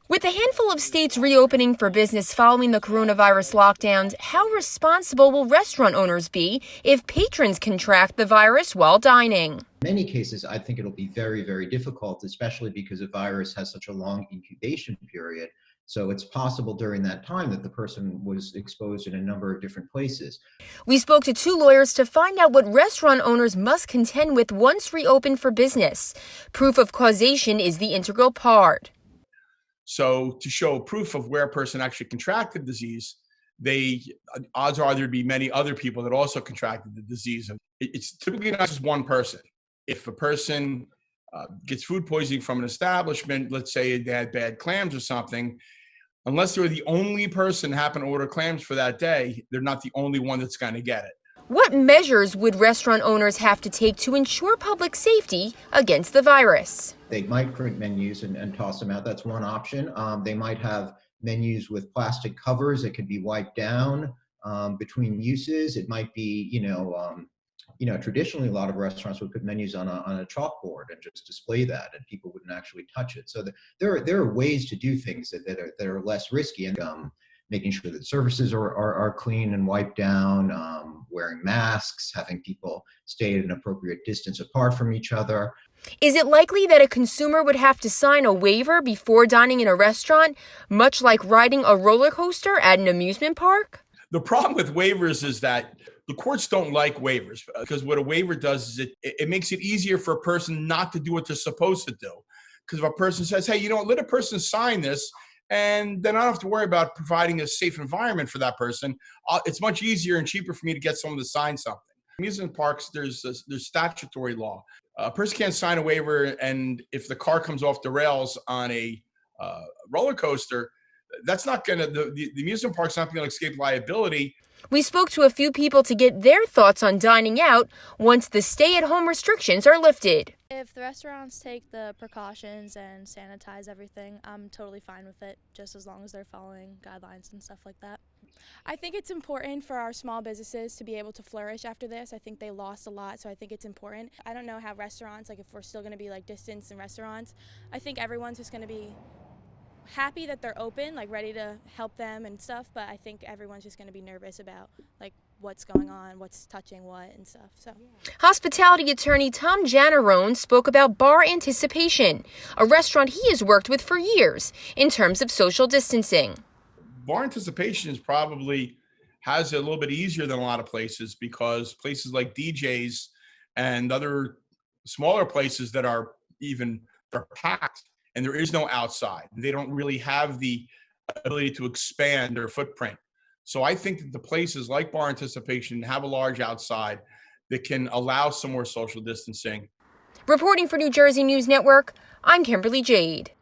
With a handful of states reopening for business following the coronavirus lockdowns, how responsible will restaurant owners be if patrons contract the virus while dining? In many cases, I think it'll be very, very difficult, especially because a virus has such a long incubation period. So it's possible during that time that the person was exposed in a number of different places. We spoke to two lawyers to find out what restaurant owners must contend with once reopened for business. Proof of causation is the integral part. So to show proof of where a person actually contracted the disease, odds are there'd be many other people that also contracted the disease. And it's typically not just one person. If a person gets food poisoning from an establishment, let's say they had bad clams or something, unless they're the only person who happened to order clams for that day, they're not the only one that's going to get it. What measures would restaurant owners have to take to ensure public safety against the virus? They might print menus and toss them out. That's one option. They might have menus with plastic covers that could be wiped down between uses. It might be, traditionally a lot of restaurants would put menus on a chalkboard and just display that, and people wouldn't actually touch it. So there are ways to do things that are less risky, and making sure that surfaces are clean and wiped down, wearing masks, having people stay at an appropriate distance apart from each other. Is it likely that a consumer would have to sign a waiver before dining in a restaurant, much like riding a roller coaster at an amusement park? The problem with waivers is that the courts don't like waivers, because what a waiver does is it makes it easier for a person not to do what they're supposed to do. Because if a person says, hey, let a person sign this, and then I don't have to worry about providing a safe environment for that person. It's much easier and cheaper for me to get someone to sign something. Amusement parks, there's statutory law. A person can't sign a waiver, and if the car comes off the rails on a roller coaster, that's not going to, the amusement park's not going to escape liability. We spoke to a few people to get their thoughts on dining out once the stay-at-home restrictions are lifted. If the restaurants take the precautions and sanitize everything, I'm totally fine with it, just as long as they're following guidelines and stuff like that. I think it's important for our small businesses to be able to flourish after this. I think they lost a lot, so I think it's important. I don't know how restaurants, if we're still going to be distance in restaurants, I think everyone's just going to be happy that they're open, ready to help them and stuff, but I think everyone's just going to be nervous about what's going on, what's touching what and stuff. So hospitality attorney Tom Janarone spoke about bar anticipation, a restaurant he has worked with for years in terms of social distancing. Bar anticipation probably has it a little bit easier than a lot of places, because places like DJs and other smaller places that are packed, and there is no outside. They don't really have the ability to expand their footprint. So I think that the places like bar anticipation have a large outside that can allow some more social distancing. Reporting for New Jersey News Network, I'm Kimberly Jade.